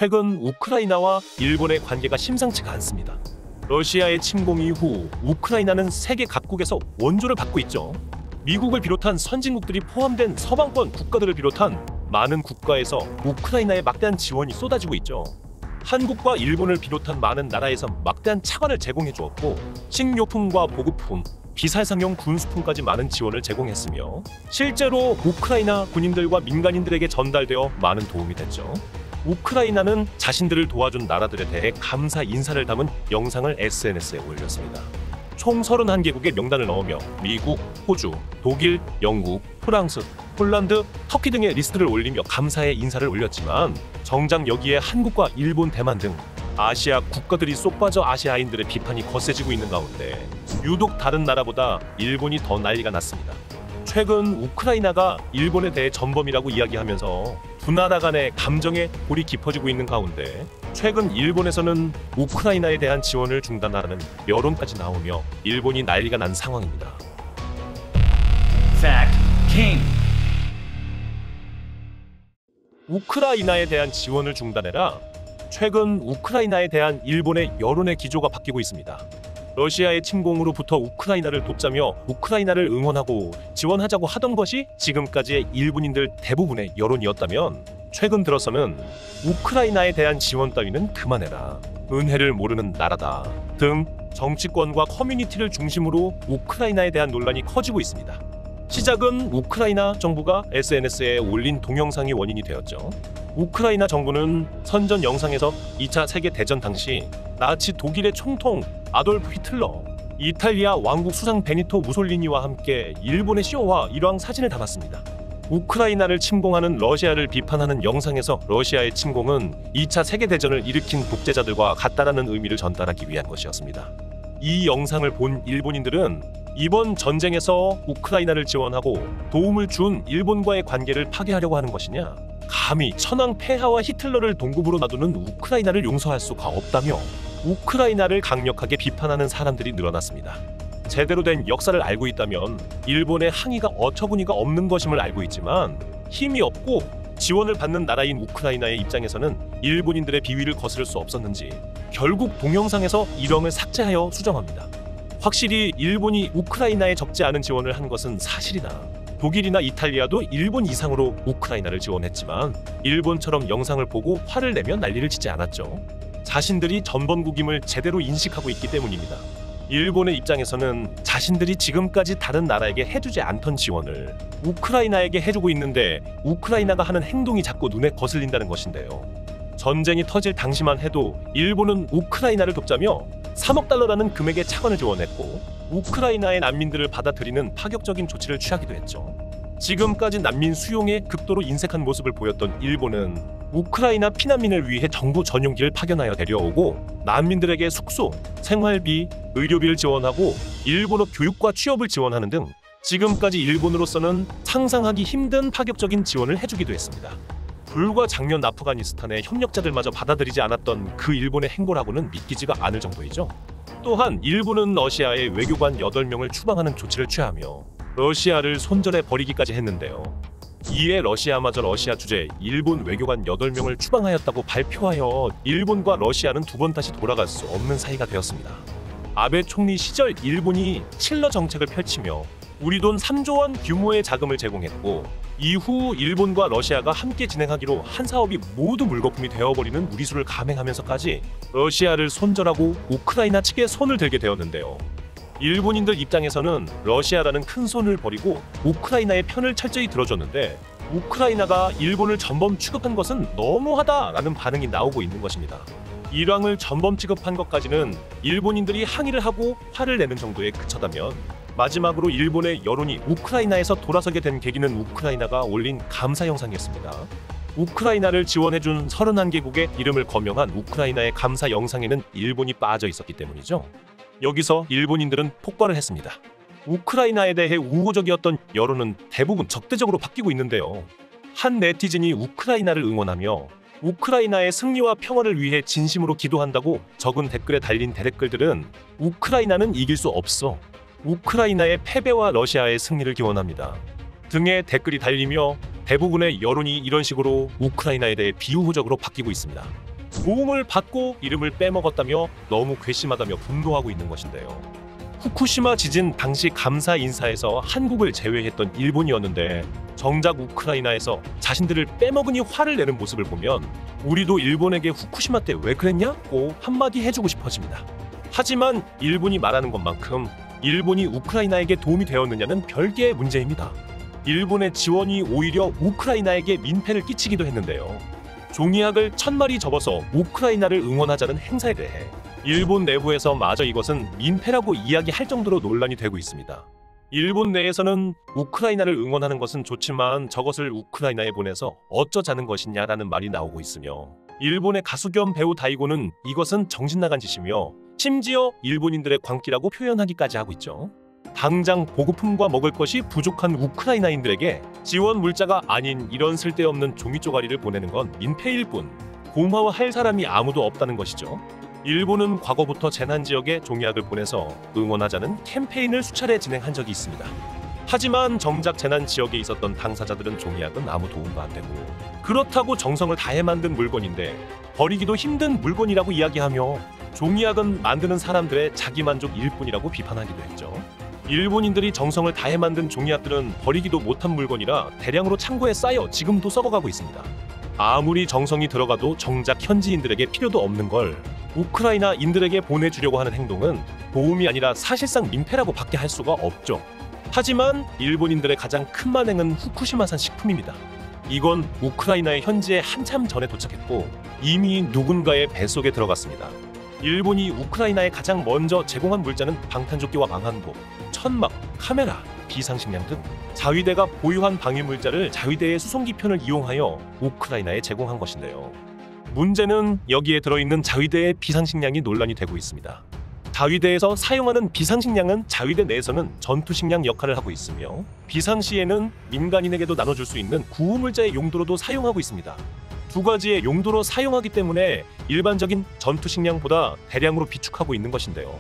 최근 우크라이나와 일본의 관계가 심상치가 않습니다. 러시아의 침공 이후 우크라이나는 세계 각국에서 원조를 받고 있죠. 미국을 비롯한 선진국들이 포함된 서방권 국가들을 비롯한 많은 국가에서 우크라이나에 막대한 지원이 쏟아지고 있죠. 한국과 일본을 비롯한 많은 나라에서 막대한 차관을 제공해 주었고, 식료품과 보급품, 비살상용 군수품까지 많은 지원을 제공했으며, 실제로 우크라이나 군인들과 민간인들에게 전달되어 많은 도움이 됐죠. 우크라이나는 자신들을 도와준 나라들에 대해 감사 인사를 담은 영상을 SNS에 올렸습니다. 총 31개국의 명단을 넣으며 미국, 호주, 독일, 영국, 프랑스, 폴란드, 터키 등의 리스트를 올리며 감사의 인사를 올렸지만, 정작 여기에 한국과 일본, 대만 등 아시아 국가들이 쏙 빠져 아시아인들의 비판이 거세지고 있는 가운데 유독 다른 나라보다 일본이 더 난리가 났습니다. 최근 우크라이나가 일본에 대해 전범이라고 이야기하면서 두 나라 간의 감정에 골이 깊어지고 있는 가운데, 최근 일본에서는 우크라이나에 대한 지원을 중단하라는 여론까지 나오며 일본이 난리가 난 상황입니다. Fact King. 우크라이나에 대한 지원을 중단해라. 최근 우크라이나에 대한 일본의 여론의 기조가 바뀌고 있습니다. 러시아의 침공으로부터 우크라이나를 돕자며 우크라이나를 응원하고 지원하자고 하던 것이 지금까지의 일본인들 대부분의 여론이었다면, 최근 들어서는 우크라이나에 대한 지원 따위는 그만해라, 은혜를 모르는 나라다 등 정치권과 커뮤니티를 중심으로 우크라이나에 대한 논란이 커지고 있습니다. 시작은 우크라이나 정부가 SNS에 올린 동영상이 원인이 되었죠. 우크라이나 정부는 선전 영상에서 2차 세계대전 당시 나치 독일의 총통 아돌프 히틀러, 이탈리아 왕국 수상 베니토 무솔리니와 함께 일본의 시오와 일왕 사진을 담았습니다. 우크라이나를 침공하는 러시아를 비판하는 영상에서 러시아의 침공은 2차 세계대전을 일으킨 독재자들과 같다라는 의미를 전달하기 위한 것이었습니다. 이 영상을 본 일본인들은 이번 전쟁에서 우크라이나를 지원하고 도움을 준 일본과의 관계를 파괴하려고 하는 것이냐, 감히 천황 폐하와 히틀러를 동급으로 놔두는 우크라이나를 용서할 수가 없다며 우크라이나를 강력하게 비판하는 사람들이 늘어났습니다. 제대로 된 역사를 알고 있다면 일본의 항의가 어처구니가 없는 것임을 알고 있지만, 힘이 없고 지원을 받는 나라인 우크라이나의 입장에서는 일본인들의 비위를 거스를 수 없었는지 결국 동영상에서 일왕을 삭제하여 수정합니다. 확실히 일본이 우크라이나에 적지 않은 지원을 한 것은 사실이다. 독일이나 이탈리아도 일본 이상으로 우크라이나를 지원했지만 일본처럼 영상을 보고 화를 내며 난리를 치지 않았죠. 자신들이 전범국임을 제대로 인식하고 있기 때문입니다. 일본의 입장에서는 자신들이 지금까지 다른 나라에게 해주지 않던 지원을 우크라이나에게 해주고 있는데 우크라이나가 하는 행동이 자꾸 눈에 거슬린다는 것인데요. 전쟁이 터질 당시만 해도 일본은 우크라이나를 돕자며 3억 달러라는 금액의 차관을 지원했고, 우크라이나의 난민들을 받아들이는 파격적인 조치를 취하기도 했죠. 지금까지 난민 수용에 극도로 인색한 모습을 보였던 일본은 우크라이나 피난민을 위해 정부 전용기를 파견하여 데려오고 난민들에게 숙소, 생활비, 의료비를 지원하고 일본어 교육과 취업을 지원하는 등 지금까지 일본으로서는 상상하기 힘든 파격적인 지원을 해주기도 했습니다. 불과 작년 아프가니스탄의 협력자들마저 받아들이지 않았던 그 일본의 행보라고는 믿기지가 않을 정도이죠. 또한 일본은 러시아의 외교관 8명을 추방하는 조치를 취하며 러시아를 손절해 버리기까지 했는데요. 이에 러시아마저 러시아 주재 일본 외교관 8명을 추방하였다고 발표하여 일본과 러시아는 두 번 다시 돌아갈 수 없는 사이가 되었습니다. 아베 총리 시절 일본이 칠러 정책을 펼치며 우리 돈 3조 원 규모의 자금을 제공했고, 이후 일본과 러시아가 함께 진행하기로 한 사업이 모두 물거품이 되어버리는 무리수를 감행하면서까지 러시아를 손절하고 우크라이나 측에 손을 들게 되었는데요. 일본인들 입장에서는 러시아라는 큰 손을 버리고 우크라이나의 편을 철저히 들어줬는데, 우크라이나가 일본을 전범 취급한 것은 너무하다라는 반응이 나오고 있는 것입니다. 일왕을 전범 취급한 것까지는 일본인들이 항의를 하고 화를 내는 정도에 그쳤다면, 마지막으로 일본의 여론이 우크라이나에서 돌아서게 된 계기는 우크라이나가 올린 감사 영상이었습니다. 우크라이나를 지원해준 31개국의 이름을 거명한 우크라이나의 감사 영상에는 일본이 빠져 있었기 때문이죠. 여기서 일본인들은 폭발을 했습니다. 우크라이나에 대해 우호적이었던 여론은 대부분 적대적으로 바뀌고 있는데요. 한 네티즌이 우크라이나를 응원하며 우크라이나의 승리와 평화를 위해 진심으로 기도한다고 적은 댓글에 달린 대댓글들은 우크라이나는 이길 수 없어, 우크라이나의 패배와 러시아의 승리를 기원합니다 등의 댓글이 달리며 대부분의 여론이 이런 식으로 우크라이나에 대해 비우호적으로 바뀌고 있습니다. 도움을 받고 이름을 빼먹었다며 너무 괘씸하다며 분노하고 있는 것인데요. 후쿠시마 지진 당시 감사 인사에서 한국을 제외했던 일본이었는데 정작 우크라이나에서 자신들을 빼먹으니 화를 내는 모습을 보면 우리도 일본에게 후쿠시마 때 왜 그랬냐?고 한마디 해주고 싶어집니다. 하지만 일본이 말하는 것만큼 일본이 우크라이나에게 도움이 되었느냐는 별개의 문제입니다. 일본의 지원이 오히려 우크라이나에게 민폐를 끼치기도 했는데요. 종이학을 1000마리 접어서 우크라이나를 응원하자는 행사에 대해 일본 내부에서 마저 이것은 민폐라고 이야기할 정도로 논란이 되고 있습니다. 일본 내에서는 우크라이나를 응원하는 것은 좋지만 저것을 우크라이나에 보내서 어쩌자는 것이냐라는 말이 나오고 있으며 일본의 가수 겸 배우 다이고는 이것은 정신나간 짓이며 심지어 일본인들의 광기라고 표현하기까지 하고 있죠. 당장 보급품과 먹을 것이 부족한 우크라이나인들에게 지원 물자가 아닌 이런 쓸데없는 종이 쪼가리를 보내는 건 민폐일 뿐 고마워할 사람이 아무도 없다는 것이죠. 일본은 과거부터 재난 지역에 종이학을 보내서 응원하자는 캠페인을 수차례 진행한 적이 있습니다. 하지만 정작 재난 지역에 있었던 당사자들은 종이학은 아무 도움도 안 되고 그렇다고 정성을 다해 만든 물건인데 버리기도 힘든 물건이라고 이야기하며 종이학은 만드는 사람들의 자기만족일 뿐이라고 비판하기도 했죠. 일본인들이 정성을 다해 만든 종이학들은 버리기도 못한 물건이라 대량으로 창고에 쌓여 지금도 썩어가고 있습니다. 아무리 정성이 들어가도 정작 현지인들에게 필요도 없는 걸 우크라이나인들에게 보내주려고 하는 행동은 도움이 아니라 사실상 민폐라고 밖에 할 수가 없죠. 하지만 일본인들의 가장 큰 만행은 후쿠시마산 식품입니다. 이건 우크라이나의 현지에 한참 전에 도착했고 이미 누군가의 뱃속에 들어갔습니다. 일본이 우크라이나에 가장 먼저 제공한 물자는 방탄조끼와 방한복, 천막, 카메라, 비상식량 등 자위대가 보유한 방위물자를 자위대의 수송기편을 이용하여 우크라이나에 제공한 것인데요. 문제는 여기에 들어있는 자위대의 비상식량이 논란이 되고 있습니다. 자위대에서 사용하는 비상식량은 자위대 내에서는 전투식량 역할을 하고 있으며 비상시에는 민간인에게도 나눠줄 수 있는 구호물자의 용도로도 사용하고 있습니다. 두 가지의 용도로 사용하기 때문에 일반적인 전투식량보다 대량으로 비축하고 있는 것인데요.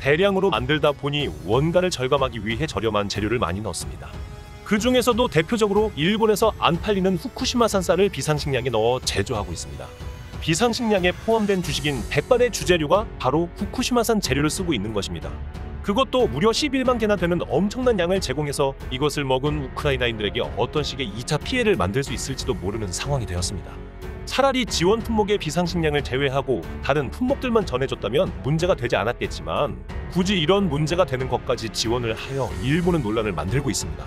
대량으로 만들다 보니 원가를 절감하기 위해 저렴한 재료를 많이 넣습니다. 그 중에서도 대표적으로 일본에서 안 팔리는 후쿠시마산 쌀을 비상식량에 넣어 제조하고 있습니다. 비상식량에 포함된 주식인 백반의 주재료가 바로 후쿠시마산 재료를 쓰고 있는 것입니다. 그것도 무려 11만 개나 되는 엄청난 양을 제공해서 이것을 먹은 우크라이나인들에게 어떤 식의 2차 피해를 만들 수 있을지도 모르는 상황이 되었습니다. 차라리 지원 품목의 비상식량을 제외하고 다른 품목들만 전해줬다면 문제가 되지 않았겠지만 굳이 이런 문제가 되는 것까지 지원을 하여 일본은 논란을 만들고 있습니다.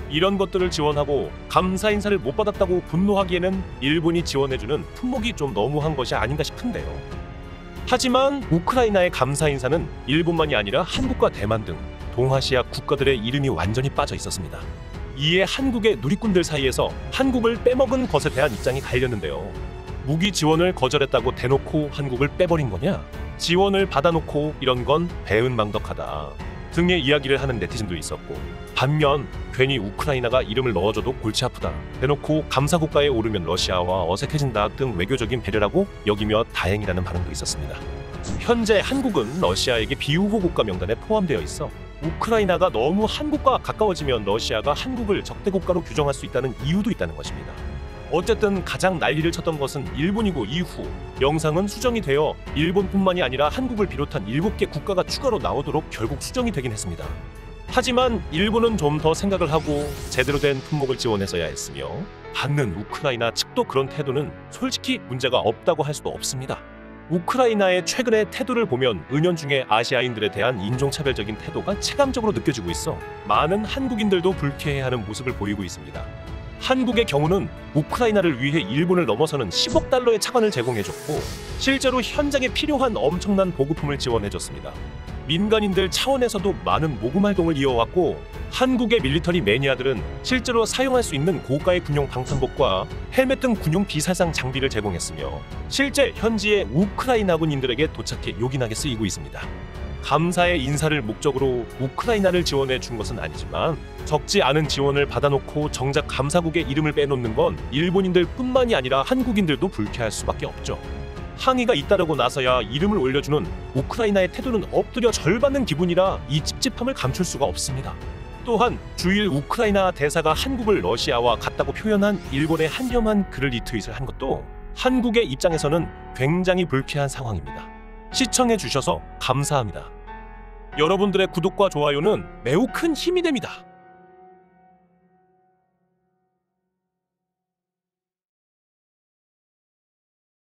이런 것들을 지원하고 감사 인사를 못 받았다고 분노하기에는 일본이 지원해주는 품목이 좀 너무한 것이 아닌가 싶은데요. 하지만 우크라이나의 감사 인사는 일본만이 아니라 한국과 대만 등 동아시아 국가들의 이름이 완전히 빠져 있었습니다. 이에 한국의 누리꾼들 사이에서 한국을 빼먹은 것에 대한 입장이 갈렸는데요. 무기 지원을 거절했다고 대놓고 한국을 빼버린 거냐? 지원을 받아놓고 이런 건 배은망덕하다 등의 이야기를 하는 네티즌도 있었고, 반면 괜히 우크라이나가 이름을 넣어줘도 골치 아프다, 대놓고 감사국가에 오르면 러시아와 어색해진다 등 외교적인 배려라고 여기며 다행이라는 반응도 있었습니다. 현재 한국은 러시아에게 비우호 국가 명단에 포함되어 있어 우크라이나가 너무 한국과 가까워지면 러시아가 한국을 적대국가로 규정할 수 있다는 이유도 있다는 것입니다. 어쨌든 가장 난리를 쳤던 것은 일본이고 이후 영상은 수정이 되어 일본뿐만이 아니라 한국을 비롯한 7개 국가가 추가로 나오도록 결국 수정이 되긴 했습니다. 하지만 일본은 좀 더 생각을 하고 제대로 된 품목을 지원했어야 했으며 받는 우크라이나 측도 그런 태도는 솔직히 문제가 없다고 할 수도 없습니다. 우크라이나의 최근의 태도를 보면 은연중에 아시아인들에 대한 인종차별적인 태도가 체감적으로 느껴지고 있어 많은 한국인들도 불쾌해하는 모습을 보이고 있습니다. 한국의 경우는 우크라이나를 위해 일본을 넘어서는 10억 달러의 차관을 제공해줬고 실제로 현장에 필요한 엄청난 보급품을 지원해줬습니다. 민간인들 차원에서도 많은 모금활동을 이어왔고 한국의 밀리터리 매니아들은 실제로 사용할 수 있는 고가의 군용 방탄복과 헬멧 등 군용 비살상 장비를 제공했으며 실제 현지의 우크라이나 군인들에게 도착해 요긴하게 쓰이고 있습니다. 감사의 인사를 목적으로 우크라이나를 지원해 준 것은 아니지만 적지 않은 지원을 받아놓고 정작 감사국의 이름을 빼놓는 건 일본인들 뿐만이 아니라 한국인들도 불쾌할 수밖에 없죠. 항의가 잇따르고 나서야 이름을 올려주는 우크라이나의 태도는 엎드려 절받는 기분이라 이 찝찝함을 감출 수가 없습니다. 또한 주일 우크라이나 대사가 한국을 러시아와 같다고 표현한 일본의 한혐한 글을 리트윗을 한 것도 한국의 입장에서는 굉장히 불쾌한 상황입니다. 시청해 주셔서 감사합니다. 여러분들의 구독과 좋아요는 매우 큰 힘이 됩니다.